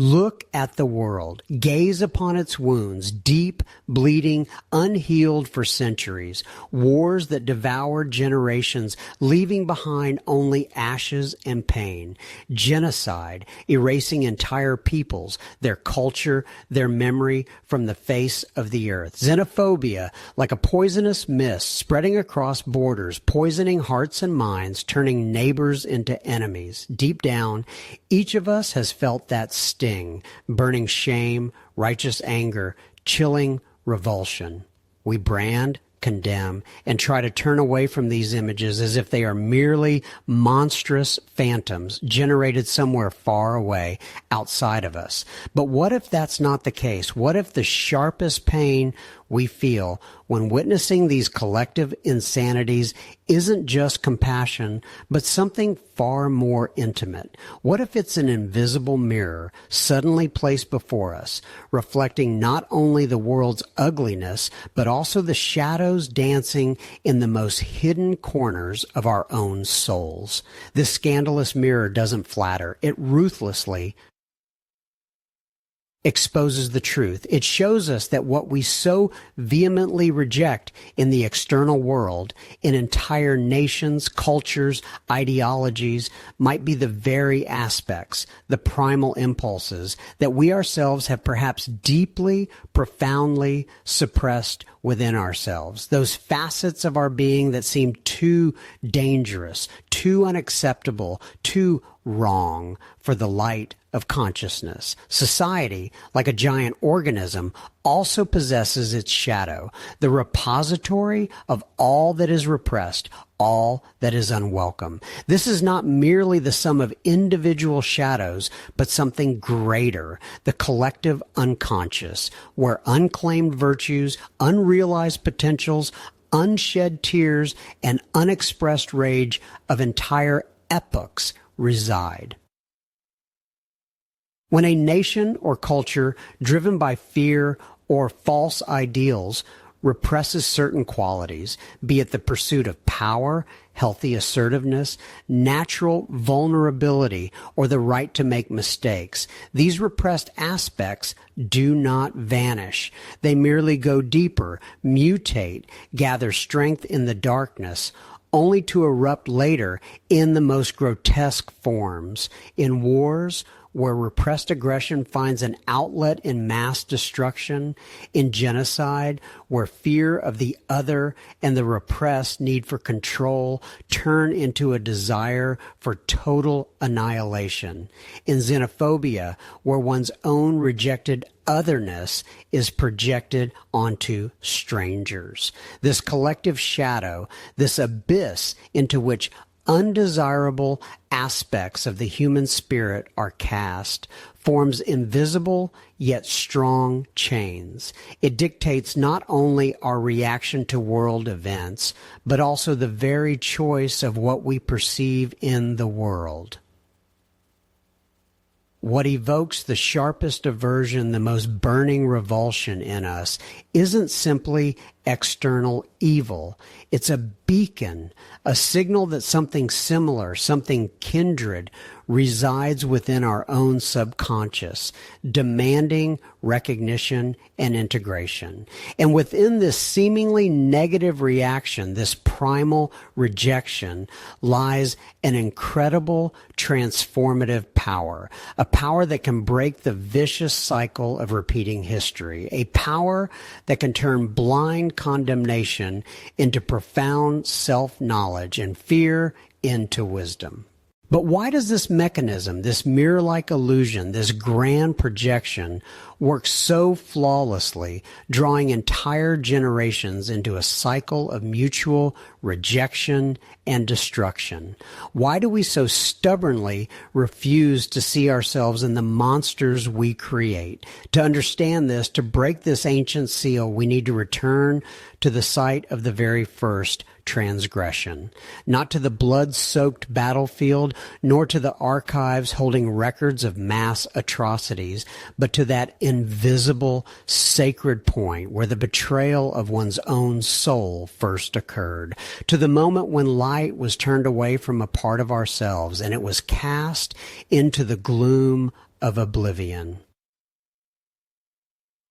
Look at the world. Gaze upon its wounds, deep, bleeding, unhealed for centuries. Wars that devoured generations, leaving behind only ashes and pain. Genocide, erasing entire peoples, their culture, their memory from the face of the earth. Xenophobia, like a poisonous mist, spreading across borders, poisoning hearts and minds, turning neighbors into enemies. Deep down, each of us has felt that sting. Burning shame, righteous anger, chilling revulsion. We brand, condemn, and try to turn away from these images as if they are merely monstrous phantoms generated somewhere far away outside of us. But what if that's not the case? What if the sharpest pain we feel when witnessing these collective insanities isn't just compassion, but something far more intimate? What if it's an invisible mirror suddenly placed before us, reflecting not only the world's ugliness, but also the shadows dancing in the most hidden corners of our own souls? This scandalous mirror doesn't flatter. It ruthlessly exposes the truth. It shows us that what we so vehemently reject in the external world, in entire nations, cultures, ideologies, might be the very aspects, the primal impulses that we ourselves have perhaps deeply, profoundly suppressed within ourselves. Those facets of our being that seem too dangerous, too unacceptable, too wrong for the light of consciousness. Society, like a giant organism, also possesses its shadow, the repository of all that is repressed, all that is unwelcome. This is not merely the sum of individual shadows, but something greater, the collective unconscious, where unclaimed virtues, unrealized potentials, unshed tears, and unexpressed rage of entire epochs reside. When a nation or culture driven by fear or false ideals represses certain qualities, be it the pursuit of power, healthy assertiveness, natural vulnerability, or the right to make mistakes, these repressed aspects do not vanish. They merely go deeper, mutate, gather strength in the darkness, only to erupt later in the most grotesque forms. In wars, where repressed aggression finds an outlet in mass destruction, in genocide, where fear of the other and the repressed need for control turn into a desire for total annihilation, in xenophobia, where one's own rejected otherness is projected onto strangers. This collective shadow, this abyss into which undesirable aspects of the human spirit are cast, forms invisible yet strong chains. It dictates not only our reaction to world events, but also the very choice of what we perceive in the world. What evokes the sharpest aversion, the most burning revulsion in us, isn't simply external evil. It's a beacon, a signal that something similar, something kindred, resides within our own subconscious, demanding recognition and integration. And within this seemingly negative reaction, this primal rejection, lies an incredible transformative power, a power that can break the vicious cycle of repeating history, a power that can turn blind condemnation into profound self-knowledge and fear into wisdom. But why does this mechanism, this mirror-like illusion, this grand projection, work so flawlessly, drawing entire generations into a cycle of mutual rejection and destruction? Why do we so stubbornly refuse to see ourselves in the monsters we create? To understand this, to break this ancient seal, we need to return to the site of the very first transgression, not to the blood-soaked battlefield, nor to the archives holding records of mass atrocities, but to that invisible, sacred point where the betrayal of one's own soul first occurred, to the moment when light was turned away from a part of ourselves and it was cast into the gloom of oblivion.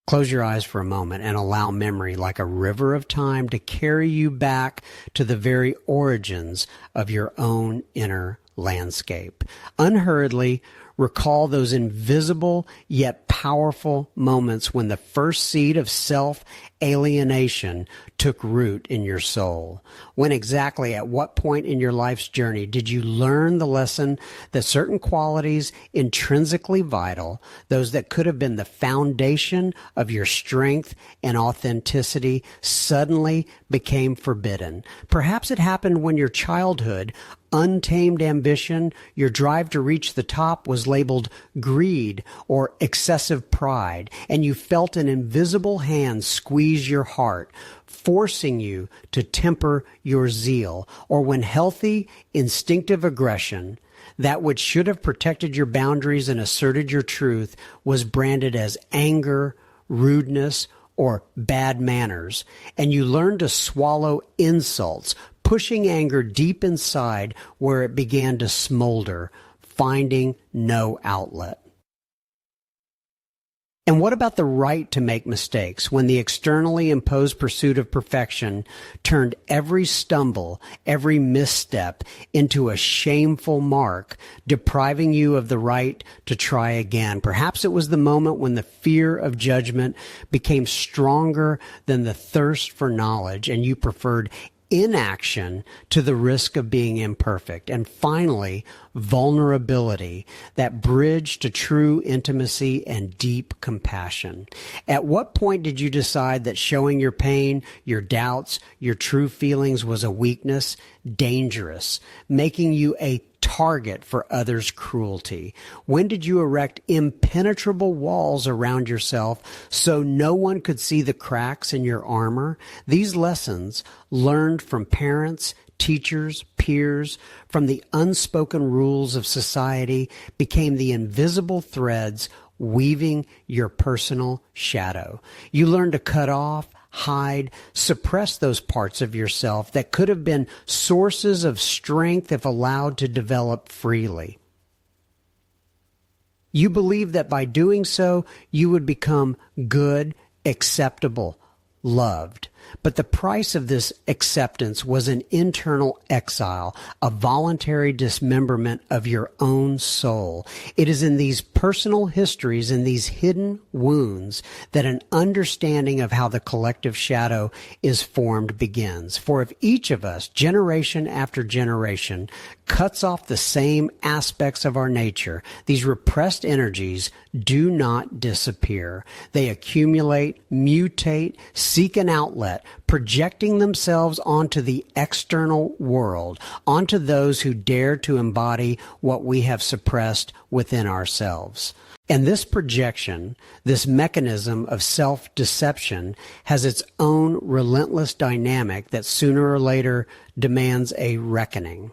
Close your eyes for a moment and allow memory, like a river of time, to carry you back to the very origins of your own inner landscape. Unhurriedly, recall those invisible yet powerful moments when the first seed of self-alienation took root in your soul. When exactly, at what point in your life's journey did you learn the lesson that certain qualities intrinsically vital, those that could have been the foundation of your strength and authenticity, suddenly became forbidden? Perhaps it happened when your childhood untamed ambition, your drive to reach the top, was labeled greed or excessive pride, and you felt an invisible hand squeeze your heart, forcing you to temper your zeal. Or when healthy, instinctive aggression, that which should have protected your boundaries and asserted your truth, was branded as anger, rudeness, or bad manners, and you learned to swallow insults, pushing anger deep inside where it began to smolder, finding no outlet. And what about the right to make mistakes, when the externally imposed pursuit of perfection turned every stumble, every misstep into a shameful mark, depriving you of the right to try again? Perhaps it was the moment when the fear of judgment became stronger than the thirst for knowledge, and you preferred inaction to the risk of being imperfect. And finally, vulnerability, that bridge to true intimacy and deep compassion. At what point did you decide that showing your pain, your doubts, your true feelings was a weakness, dangerous, making you a target for others' cruelty? When did you erect impenetrable walls around yourself so no one could see the cracks in your armor? These lessons, learned from parents, teachers, peers, from the unspoken rules of society, became the invisible threads weaving your personal shadow. You learned to cut off, hide, suppress those parts of yourself that could have been sources of strength if allowed to develop freely. You believed that by doing so, you would become good, acceptable, loved. But the price of this acceptance was an internal exile, a voluntary dismemberment of your own soul. It is in these personal histories, in these hidden wounds, that an understanding of how the collective shadow is formed begins. For if each of us, generation after generation, cuts off the same aspects of our nature, these repressed energies do not disappear. They accumulate, mutate, seek an outlet, projecting themselves onto the external world, onto those who dare to embody what we have suppressed within ourselves. And this projection, this mechanism of self-deception, has its own relentless dynamic that sooner or later demands a reckoning.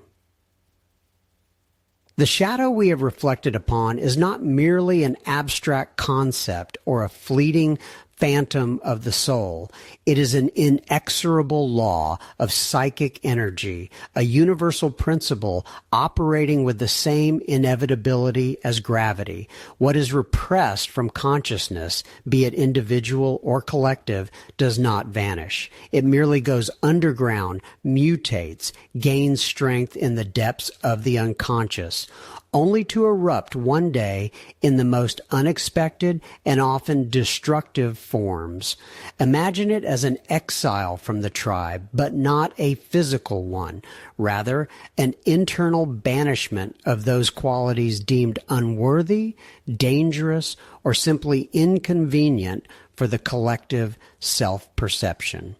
The shadow we have reflected upon is not merely an abstract concept or a fleeting phantom of the soul. It is an inexorable law of psychic energy, a universal principle operating with the same inevitability as gravity. What is repressed from consciousness, be it individual or collective, does not vanish. It merely goes underground, mutates, gains strength in the depths of the unconscious, only to erupt one day in the most unexpected and often destructive forms. Imagine it as an exile from the tribe, but not a physical one. Rather, an internal banishment of those qualities deemed unworthy, dangerous, or simply inconvenient for the collective self-perception.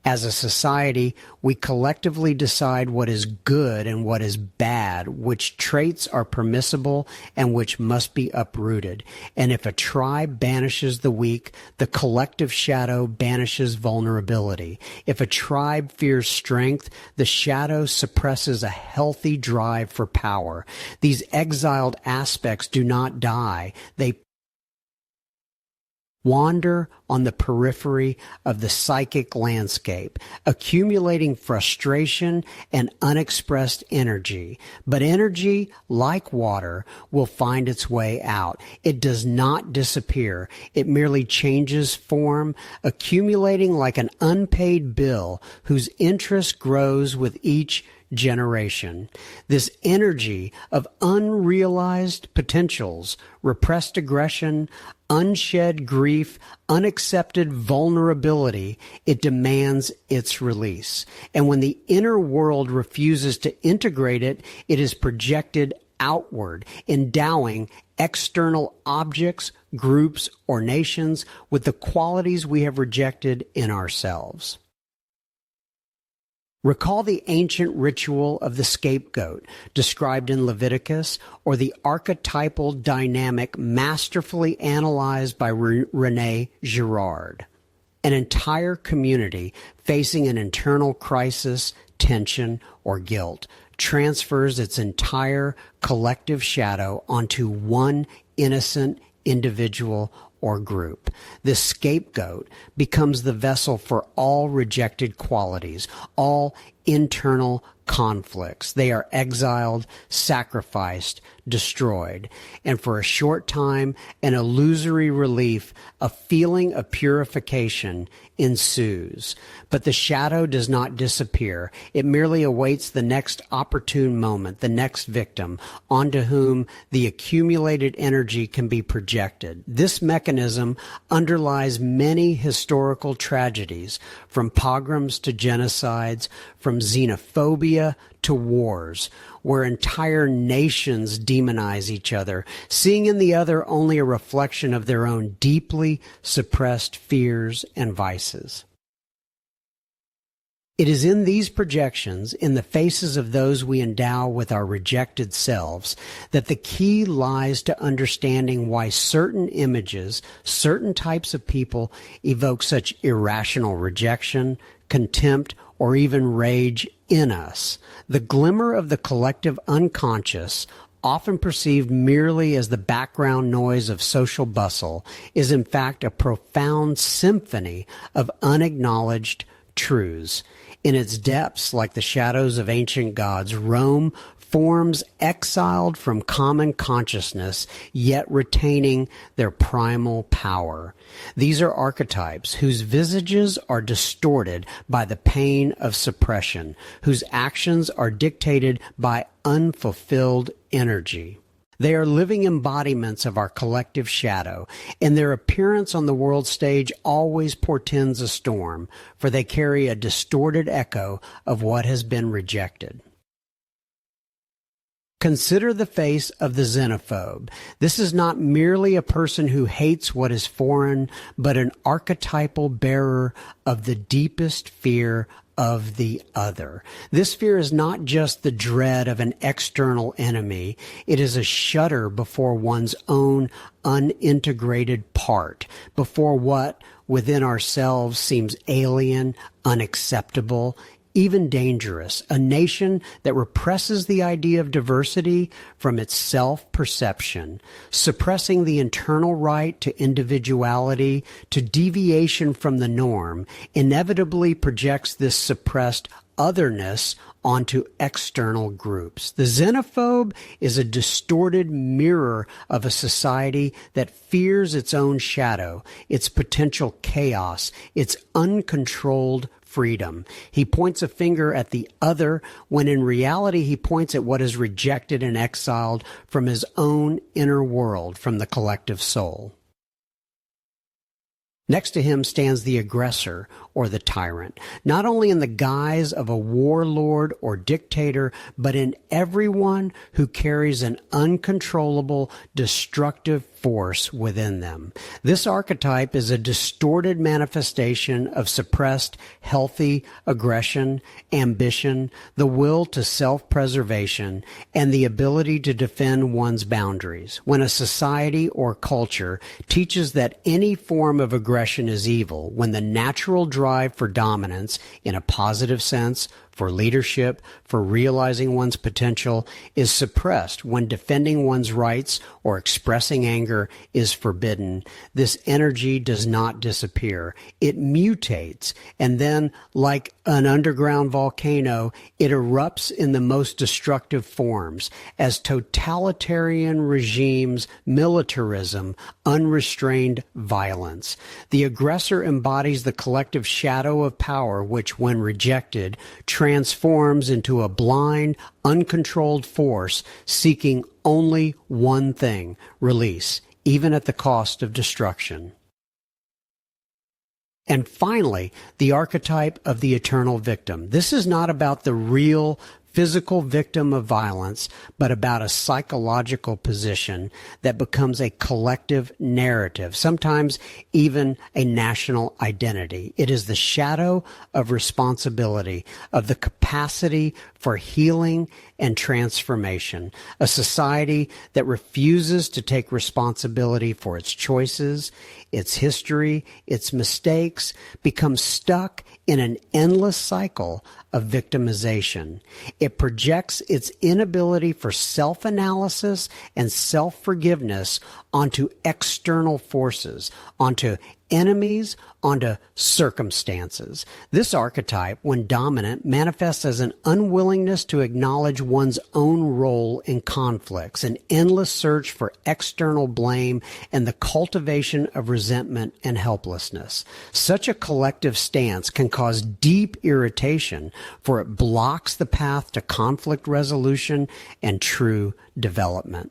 As a society, we collectively decide what is good and what is bad, which traits are permissible and which must be uprooted. And if a tribe banishes the weak, the collective shadow banishes vulnerability. If a tribe fears strength, the shadow suppresses a healthy drive for power. These exiled aspects do not die. They wander on the periphery of the psychic landscape, accumulating frustration and unexpressed energy. But energy, like water, will find its way out. It does not disappear. It merely changes form, accumulating like an unpaid bill whose interest grows with each generation. This energy of unrealized potentials, repressed aggression, unshed grief, unaccepted vulnerability, it demands its release. And when the inner world refuses to integrate it, it is projected outward, endowing external objects, groups, or nations with the qualities we have rejected in ourselves. Recall the ancient ritual of the scapegoat described in Leviticus, or the archetypal dynamic masterfully analyzed by René Girard. An entire community facing an internal crisis, tension, or guilt transfers its entire collective shadow onto one innocent individual or group. This scapegoat becomes the vessel for all rejected qualities, all internal conflicts. They are exiled, sacrificed, destroyed. And for a short time, an illusory relief, a feeling of purification ensues. But the shadow does not disappear. It merely awaits the next opportune moment, the next victim, onto whom the accumulated energy can be projected. This mechanism underlies many historical tragedies, from pogroms to genocides, from xenophobia to wars, where entire nations demonize each other, seeing in the other only a reflection of their own deeply suppressed fears and vices. It is in these projections, in the faces of those we endow with our rejected selves, that the key lies to understanding why certain images, certain types of people evoke such irrational rejection, contempt, or even rage in us. The glimmer of the collective unconscious, often perceived merely as the background noise of social bustle, is in fact a profound symphony of unacknowledged truths. In its depths, like the shadows of ancient gods, roam forms exiled from common consciousness, yet retaining their primal power. These are archetypes whose visages are distorted by the pain of suppression, whose actions are dictated by unfulfilled energy. They are living embodiments of our collective shadow, and their appearance on the world stage always portends a storm, for they carry a distorted echo of what has been rejected. Consider the face of the xenophobe. This is not merely a person who hates what is foreign, but an archetypal bearer of the deepest fear of the other. This fear is not just the dread of an external enemy. It is a shudder before one's own unintegrated part, before what within ourselves seems alien, unacceptable, even dangerous. A nation that represses the idea of diversity from its self-perception, suppressing the internal right to individuality, to deviation from the norm, inevitably projects this suppressed otherness onto external groups. The xenophobe is a distorted mirror of a society that fears its own shadow, its potential chaos, its uncontrolled freedom. He points a finger at the other when in reality he points at what is rejected and exiled from his own inner world, from the collective soul. Next to him stands the aggressor, or the tyrant, not only in the guise of a warlord or dictator, but in everyone who carries an uncontrollable, destructive force within them. This archetype is a distorted manifestation of suppressed, healthy aggression, ambition, the will to self-preservation, and the ability to defend one's boundaries. When a society or culture teaches that any form of aggression is evil, when the natural drive for dominance, in a positive sense, for leadership, for realizing one's potential, is suppressed when defending one's rights or expressing anger is forbidden. This energy does not disappear. It mutates, and then, like an underground volcano, it erupts in the most destructive forms as totalitarian regimes, militarism, unrestrained violence. The aggressor embodies the collective shadow of power which, when rejected, transforms into a blind, uncontrolled force seeking only one thing: release, even at the cost of destruction. And finally, the archetype of the eternal victim. This is not about the real physical victim of violence, but about a psychological position that becomes a collective narrative, sometimes even a national identity. It is the shadow of responsibility, of the capacity for healing and transformation, a society that refuses to take responsibility for its choices, its history, its mistakes, becomes stuck in an endless cycle of victimization. It projects its inability for self-analysis and self-forgiveness onto external forces, onto enemies, onto circumstances. This archetype, when dominant, manifests as an unwillingness to acknowledge one's own role in conflicts, an endless search for external blame, and the cultivation of resentment and helplessness. Such a collective stance can cause deep irritation, for it blocks the path to conflict resolution and true development.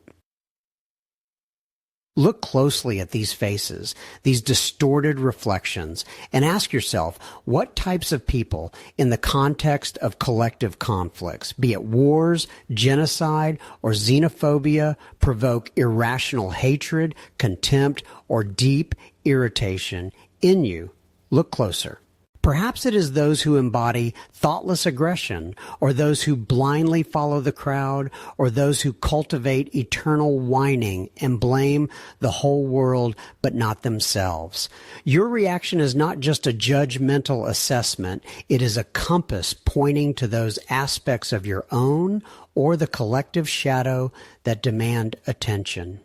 Look closely at these faces, these distorted reflections, and ask yourself what types of people, in the context of collective conflicts, be it wars, genocide, or xenophobia, provoke irrational hatred, contempt, or deep irritation in you. Look closer. Perhaps it is those who embody thoughtless aggression, or those who blindly follow the crowd, or those who cultivate eternal whining and blame the whole world but not themselves. Your reaction is not just a judgmental assessment. It is a compass pointing to those aspects of your own or the collective shadow that demand attention.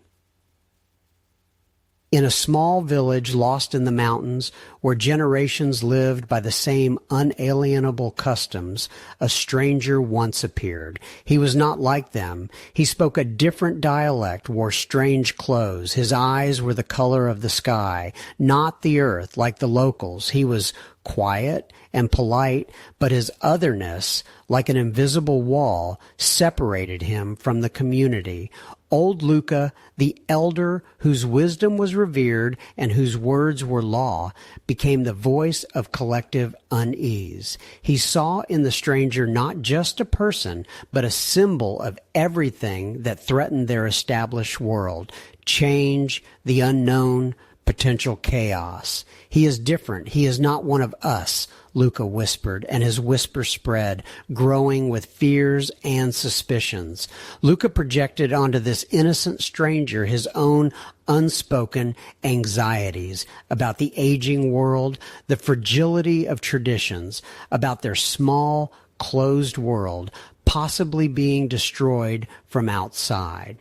In a small village lost in the mountains, where generations lived by the same unalienable customs, a stranger once appeared. He was not like them. He spoke a different dialect, wore strange clothes. His eyes were the color of the sky, not the earth like the locals. He was quiet and polite, but his otherness, like an invisible wall, separated him from the community. Old Luca, the elder whose wisdom was revered and whose words were law, became the voice of collective unease. He saw in the stranger not just a person, but a symbol of everything that threatened their established world: change, the unknown, potential chaos. He is different. He is not one of us, Luca whispered, and his whisper spread, growing with fears and suspicions. Luca projected onto this innocent stranger his own unspoken anxieties about the aging world, the fragility of traditions, about their small, closed world, possibly being destroyed from outside.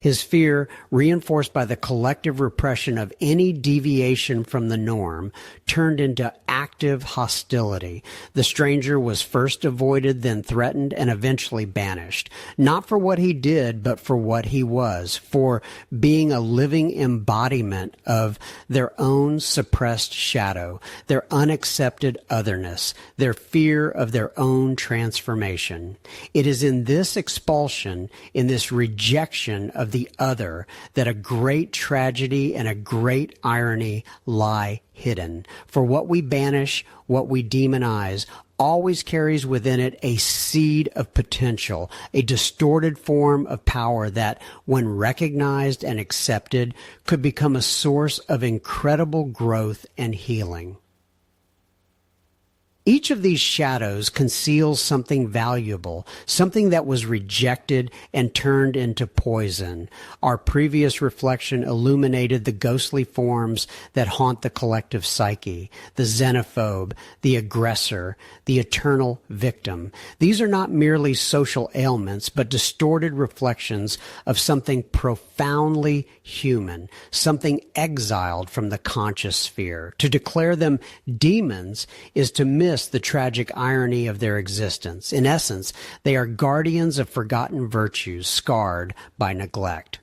His fear, reinforced by the collective repression of any deviation from the norm, turned into active hostility. The stranger was first avoided, then threatened, and eventually banished. Not for what he did, but for what he was, for being a living embodiment of their own suppressed shadow, their unaccepted otherness, their fear of their own transformation. It is in this expulsion, in this rejection of the other, that a great tragedy and a great irony lie hidden. For what we banish, what we demonize, always carries within it a seed of potential, a distorted form of power that, when recognized and accepted, could become a source of incredible growth and healing. Each of these shadows conceals something valuable, something that was rejected and turned into poison. Our previous reflection illuminated the ghostly forms that haunt the collective psyche, the xenophobe, the aggressor, the eternal victim. These are not merely social ailments, but distorted reflections of something profoundly human, something exiled from the conscious sphere. To declare them demons is to miss the tragic irony of their existence. In essence, they are guardians of forgotten virtues, scarred by neglect.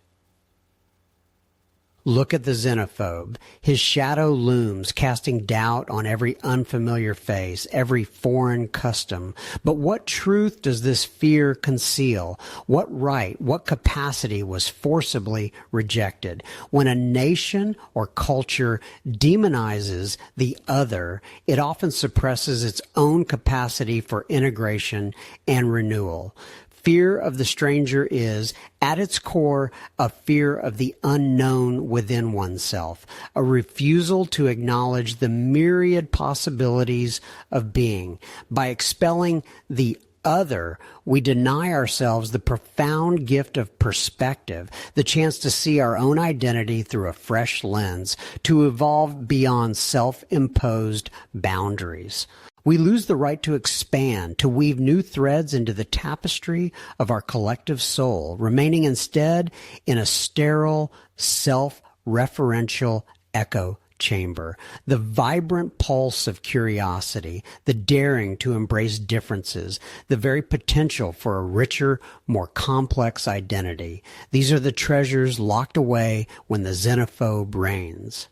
Look at the xenophobe. His shadow looms, casting doubt on every unfamiliar face, every foreign custom. But what truth does this fear conceal? What right, what capacity was forcibly rejected? When a nation or culture demonizes the other, it often suppresses its own capacity for integration and renewal. Fear of the stranger is, at its core, a fear of the unknown within oneself, a refusal to acknowledge the myriad possibilities of being. By expelling the other, we deny ourselves the profound gift of perspective, the chance to see our own identity through a fresh lens, to evolve beyond self-imposed boundaries. We lose the right to expand, to weave new threads into the tapestry of our collective soul, remaining instead in a sterile, self-referential echo chamber. The vibrant pulse of curiosity, the daring to embrace differences, the very potential for a richer, more complex identity. These are the treasures locked away when the xenophobe reigns.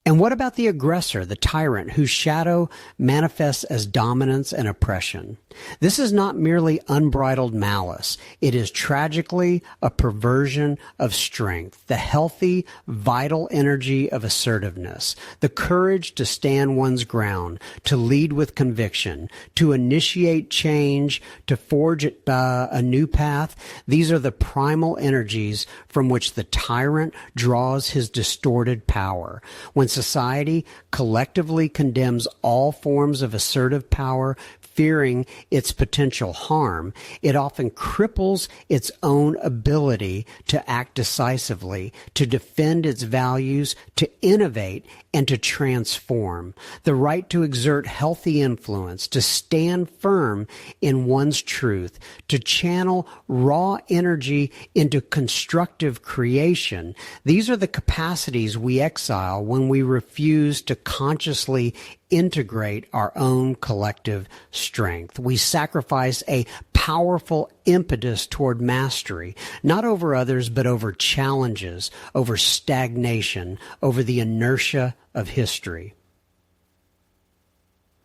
And what about the aggressor, the tyrant, whose shadow manifests as dominance and oppression? This is not merely unbridled malice. It is tragically a perversion of strength, the healthy, vital energy of assertiveness, the courage to stand one's ground, to lead with conviction, to initiate change, to forge a new path. These are the primal energies from which the tyrant draws his distorted power. When society collectively condemns all forms of assertive power, fearing its potential harm, it often cripples its own ability to act decisively, to defend its values, to innovate, and to transform. The right to exert healthy influence, to stand firm in one's truth, to channel raw energy into constructive creation. These are the capacities we exile when we refuse to consciously integrate our own collective strength. We sacrifice a powerful impetus toward mastery, not over others, but over challenges, over stagnation, over the inertia of history.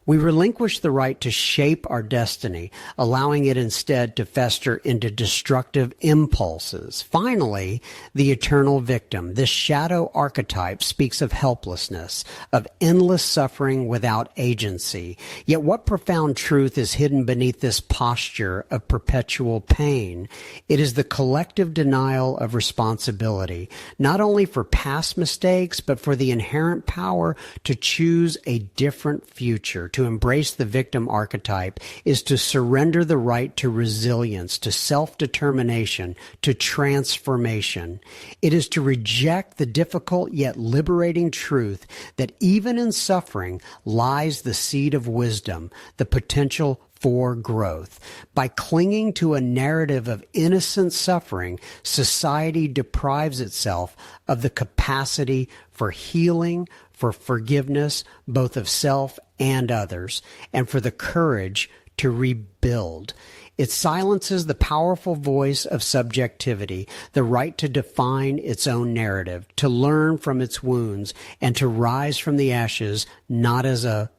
We relinquish the right to shape our destiny, allowing it instead to fester into destructive impulses. Finally, the eternal victim. This shadow archetype speaks of helplessness, of endless suffering without agency. Yet what profound truth is hidden beneath this posture of perpetual pain? It is the collective denial of responsibility, not only for past mistakes, but for the inherent power to choose a different future. To embrace the victim archetype is to surrender the right to resilience, to self-determination, to transformation. It is to reject the difficult yet liberating truth that even in suffering lies the seed of wisdom, the potential for growth. By clinging to a narrative of innocent suffering, society deprives itself of the capacity for healing, for forgiveness, both of self and others, and for the courage to rebuild. It silences the powerful voice of subjectivity, the right to define its own narrative, to learn from its wounds, and to rise from the ashes not as a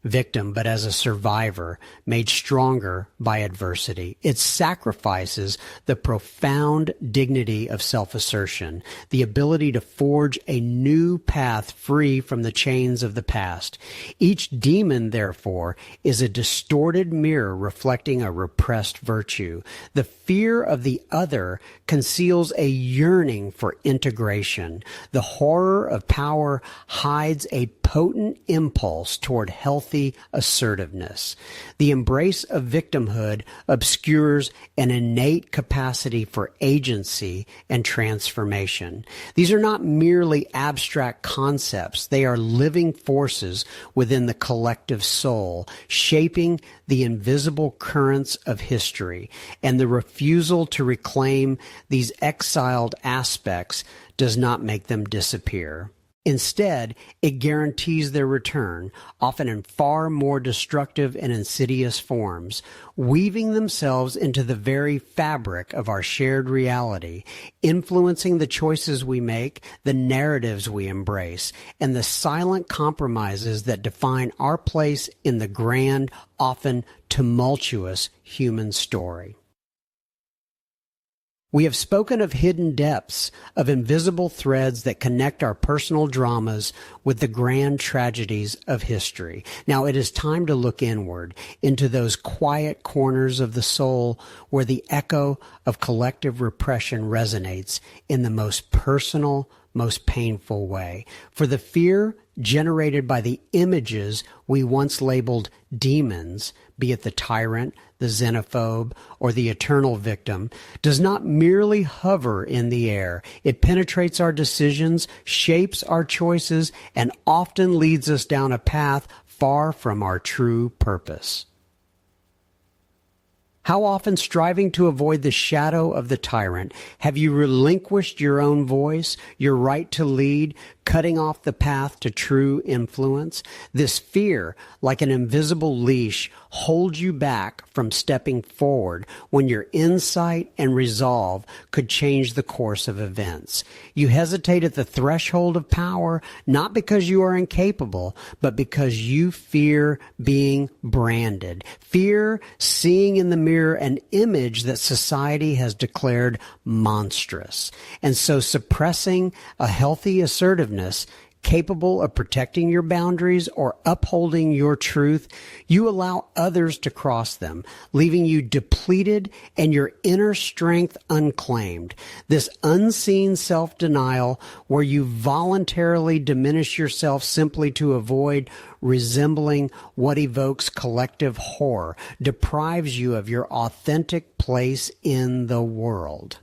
victim, but as a survivor, made stronger by adversity. It sacrifices the profound dignity of self-assertion, the ability to forge a new path free from the chains of the past. Each demon, therefore, is a distorted mirror reflecting a repressed virtue. The fear of the other conceals a yearning for integration. The horror of power hides a potent impulse toward healthy assertiveness. The embrace of victimhood obscures an innate capacity for agency and transformation. These are not merely abstract concepts. They are living forces within the collective soul, shaping the invisible currents of history. And the refusal to reclaim these exiled aspects does not make them disappear. Instead, it guarantees their return, often in far more destructive and insidious forms, weaving themselves into the very fabric of our shared reality, influencing the choices we make, the narratives we embrace, and the silent compromises that define our place in the grand, often tumultuous human story. We have spoken of hidden depths, of invisible threads that connect our personal dramas with the grand tragedies of history. Now it is time to look inward into those quiet corners of the soul where the echo of collective repression resonates in the most personal, most painful way. For the fear generated by the images we once labeled demons, be it the tyrant, the xenophobe, or the eternal victim, does not merely hover in the air. It penetrates our decisions, shapes our choices, and often leads us down a path far from our true purpose. How often, striving to avoid the shadow of the tyrant, have you relinquished your own voice, your right to lead, cutting off the path to true influence? This fear, like an invisible leash, holds you back from stepping forward when your insight and resolve could change the course of events. You hesitate at the threshold of power, not because you are incapable, but because you fear being branded. Fear seeing in the mirror an image that society has declared monstrous. And so suppressing a healthy assertiveness capable of protecting your boundaries or upholding your truth, you allow others to cross them, leaving you depleted and your inner strength unclaimed. This unseen self-denial, where you voluntarily diminish yourself simply to avoid resembling what evokes collective horror, deprives you of your authentic place in the world.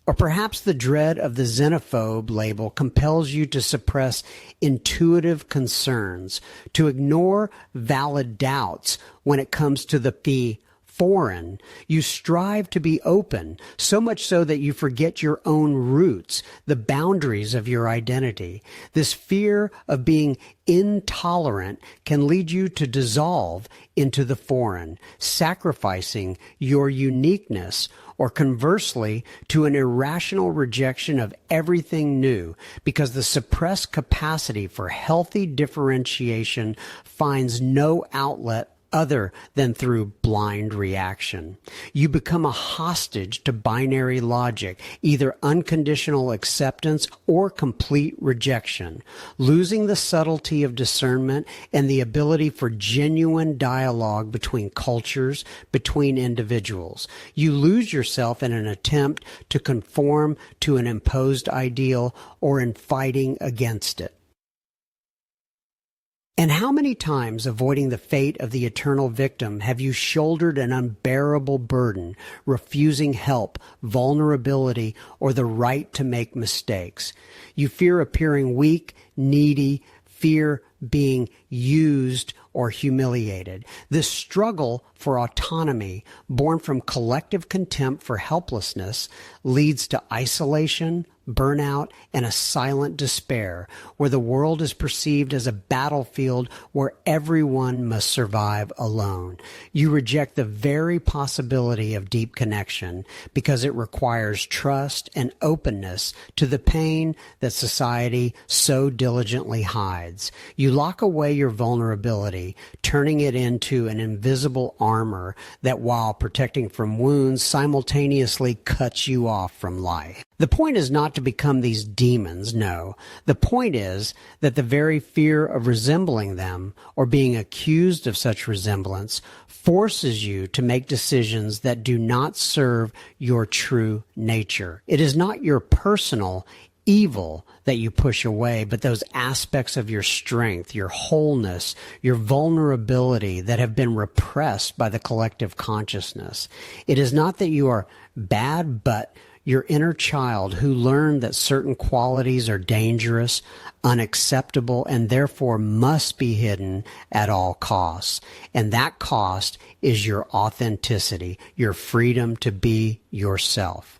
Or perhaps the dread of the xenophobe label compels you to suppress intuitive concerns, to ignore valid doubts when it comes to the foreign. You strive to be open, so much so that you forget your own roots, the boundaries of your identity. This fear of being intolerant can lead you to dissolve into the foreign, sacrificing your uniqueness, or conversely, to an irrational rejection of everything new, because the suppressed capacity for healthy differentiation finds no outlet other than through blind reaction. You become a hostage to binary logic, either unconditional acceptance or complete rejection, losing the subtlety of discernment and the ability for genuine dialogue between cultures, between individuals. You lose yourself in an attempt to conform to an imposed ideal or in fighting against it. And how many times, avoiding the fate of the eternal victim, have you shouldered an unbearable burden, refusing help, vulnerability, or the right to make mistakes? You fear appearing weak, needy, fear being used or humiliated. This struggle for autonomy, born from collective contempt for helplessness, leads to isolation, burnout, and a silent despair, where the world is perceived as a battlefield where everyone must survive alone. You reject the very possibility of deep connection because it requires trust and openness to the pain that society so diligently hides. You lock away your vulnerability, turning it into an invisible armor that, while protecting from wounds, simultaneously cuts you off from life. The point is not to become these demons, no. The point is that the very fear of resembling them or being accused of such resemblance forces you to make decisions that do not serve your true nature. It is not your personal evil that you push away, but those aspects of your strength, your wholeness, your vulnerability that have been repressed by the collective consciousness. It is not that you are bad, but your inner child who learned that certain qualities are dangerous, unacceptable, and therefore must be hidden at all costs. And that cost is your authenticity, your freedom to be yourself.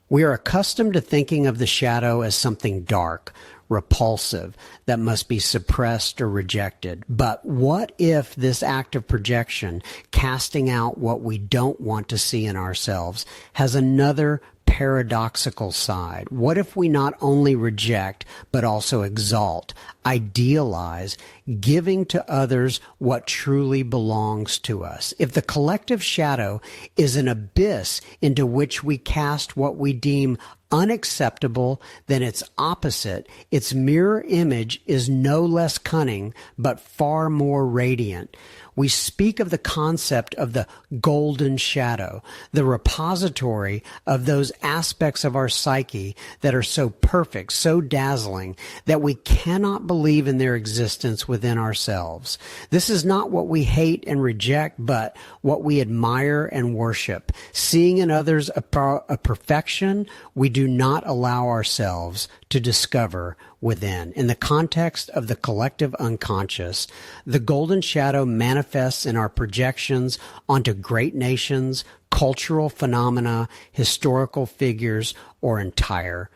We are accustomed to thinking of the shadow as something dark, repulsive, that must be suppressed or rejected. But what if this act of projection, casting out what we don't want to see in ourselves, has another paradoxical side? What if we not only reject, but also exalt, idealize, giving to others what truly belongs to us? If the collective shadow is an abyss into which we cast what we deem unacceptable, then its opposite, its mirror image, is no less cunning, but far more radiant. We speak of the concept of the golden shadow, the repository of those aspects of our psyche that are so perfect, so dazzling, that we cannot believe in their existence within ourselves. This is not what we hate and reject, but what we admire and worship. Seeing in others a perfection we do not allow ourselves to discover within. In the context of the collective unconscious, the golden shadow manifests in our projections onto great nations, cultural phenomena, historical figures, or entire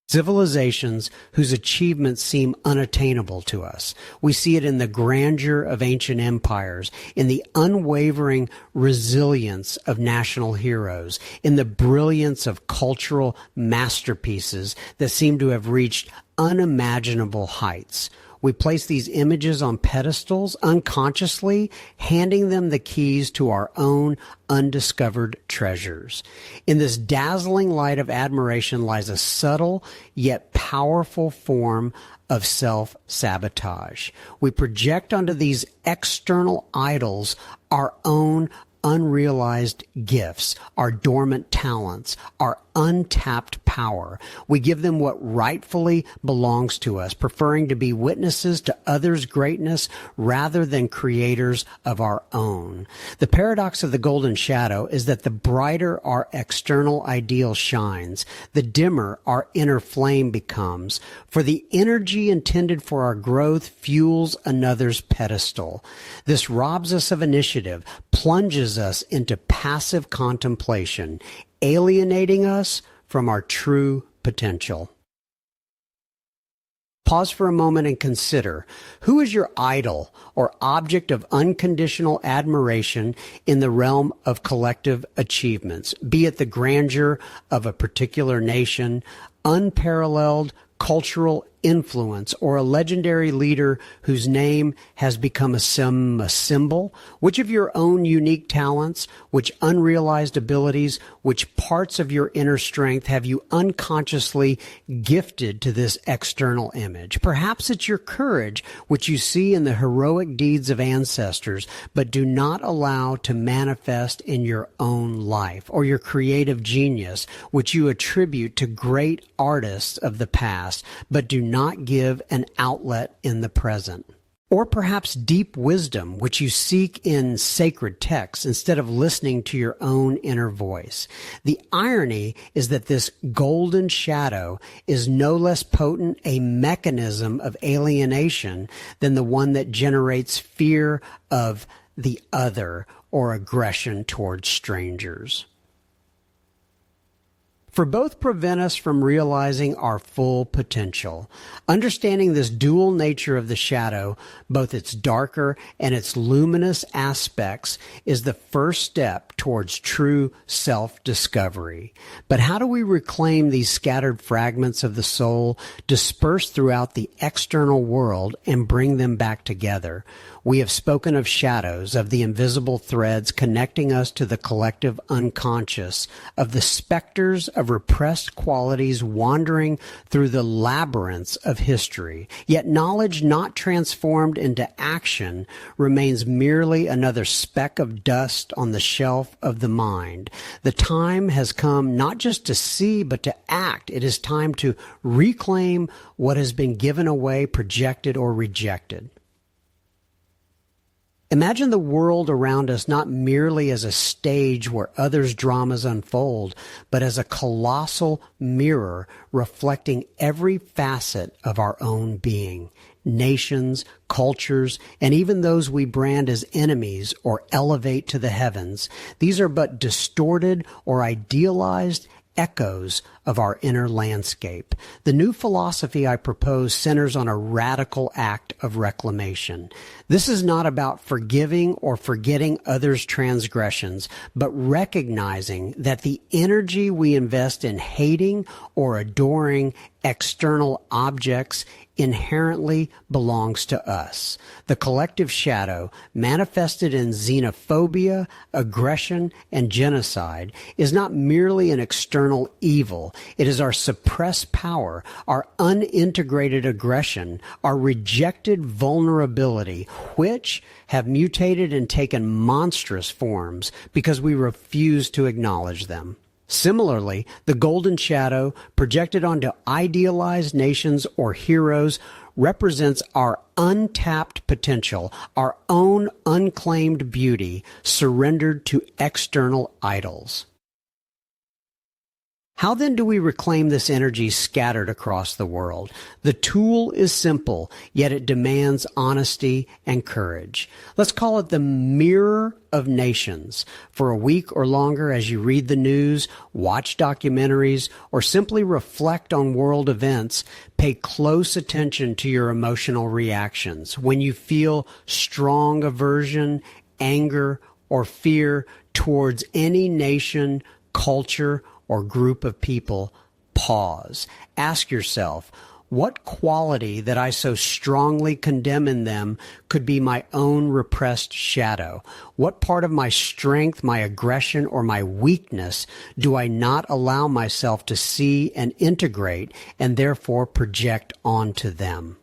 civilizations whose achievements seem unattainable to us. We see it in the grandeur of ancient empires, in the unwavering resilience of national heroes, in the brilliance of cultural masterpieces that seem to have reached unimaginable heights. We place these images on pedestals unconsciously, handing them the keys to our own undiscovered treasures. In this dazzling light of admiration lies a subtle yet powerful form of self-sabotage. We project onto these external idols our own unrealized gifts, our dormant talents, our untapped power. We give them what rightfully belongs to us, preferring to be witnesses to others' greatness rather than creators of our own. The paradox of the golden shadow is that the brighter our external ideal shines, the dimmer our inner flame becomes, for the energy intended for our growth fuels another's pedestal. This robs us of initiative, plunges us into passive contemplation, alienating us from our true potential. Pause for a moment and consider, who is your idol or object of unconditional admiration in the realm of collective achievements, be it the grandeur of a particular nation, unparalleled cultural influence, or a legendary leader whose name has become a symbol? Which of your own unique talents, which unrealized abilities, which parts of your inner strength have you unconsciously gifted to this external image? Perhaps it's your courage, which you see in the heroic deeds of ancestors, but do not allow to manifest in your own life, or your creative genius, which you attribute to great artists of the past, but do not give an outlet in the present. Or perhaps deep wisdom, which you seek in sacred texts instead of listening to your own inner voice. The irony is that this golden shadow is no less potent a mechanism of alienation than the one that generates fear of the other or aggression towards strangers. For both prevent us from realizing our full potential. Understanding this dual nature of the shadow, both its darker and its luminous aspects, is the first step towards true self-discovery. But how do we reclaim these scattered fragments of the soul dispersed throughout the external world and bring them back together? We have spoken of shadows, of the invisible threads connecting us to the collective unconscious, of the specters of repressed qualities wandering through the labyrinths of history. Yet knowledge not transformed into action remains merely another speck of dust on the shelf of the mind. The time has come not just to see, but to act. It is time to reclaim what has been given away, projected, or rejected. Imagine the world around us not merely as a stage where others' dramas unfold, but as a colossal mirror reflecting every facet of our own being. Nations, cultures, and even those we brand as enemies or elevate to the heavens. These are but distorted or idealized echoes of our inner landscape. The new philosophy I propose centers on a radical act of reclamation. This is not about forgiving or forgetting others' transgressions, but recognizing that the energy we invest in hating or adoring external objects inherently belongs to us. The collective shadow, manifested in xenophobia, aggression, and genocide, is not merely an external evil. It is our suppressed power, our unintegrated aggression, our rejected vulnerability, which have mutated and taken monstrous forms because we refuse to acknowledge them. Similarly, the golden shadow projected onto idealized nations or heroes represents our untapped potential, our own unclaimed beauty surrendered to external idols. How then do we reclaim this energy scattered across the world? The tool is simple, yet it demands honesty and courage. Let's call it the mirror of nations. For a week or longer, as you read the news, watch documentaries, or simply reflect on world events, pay close attention to your emotional reactions. When you feel strong aversion, anger, or fear towards any nation, culture, or group of people, pause. Ask yourself, what quality that I so strongly condemn in them could be my own repressed shadow? What part of my strength, my aggression, or my weakness do I not allow myself to see and integrate and therefore project onto them?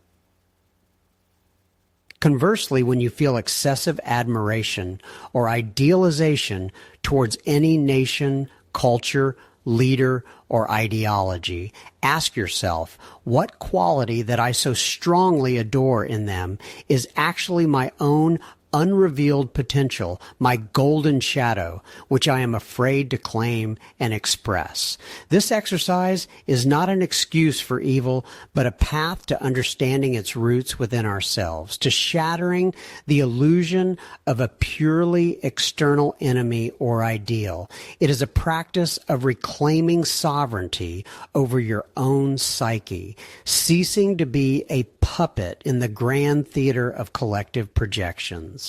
Conversely, when you feel excessive admiration or idealization towards any nation, culture, leader, or ideology, ask yourself, what quality that I so strongly adore in them is actually my own unrevealed potential, my golden shadow, which I am afraid to claim and express. This exercise is not an excuse for evil, but a path to understanding its roots within ourselves, to shattering the illusion of a purely external enemy or ideal. It is a practice of reclaiming sovereignty over your own psyche, ceasing to be a puppet in the grand theater of collective projections.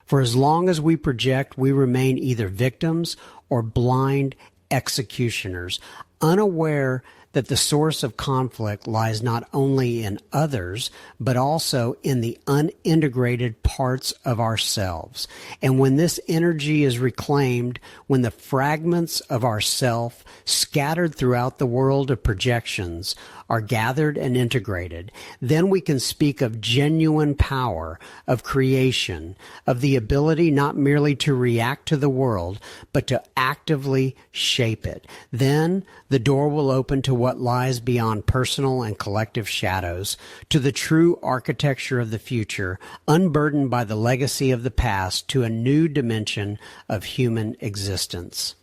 For as long as we project, we remain either victims or blind executioners, unaware that the source of conflict lies not only in others, but also in the unintegrated parts of ourselves. And when this energy is reclaimed, when the fragments of ourself scattered throughout the world of projections are gathered and integrated, then we can speak of genuine power, of creation, of the ability not merely to react to the world, but to actively shape it. Then the door will open to what lies beyond personal and collective shadows, to the true architecture of the future, unburdened by the legacy of the past, to a new dimension of human existence.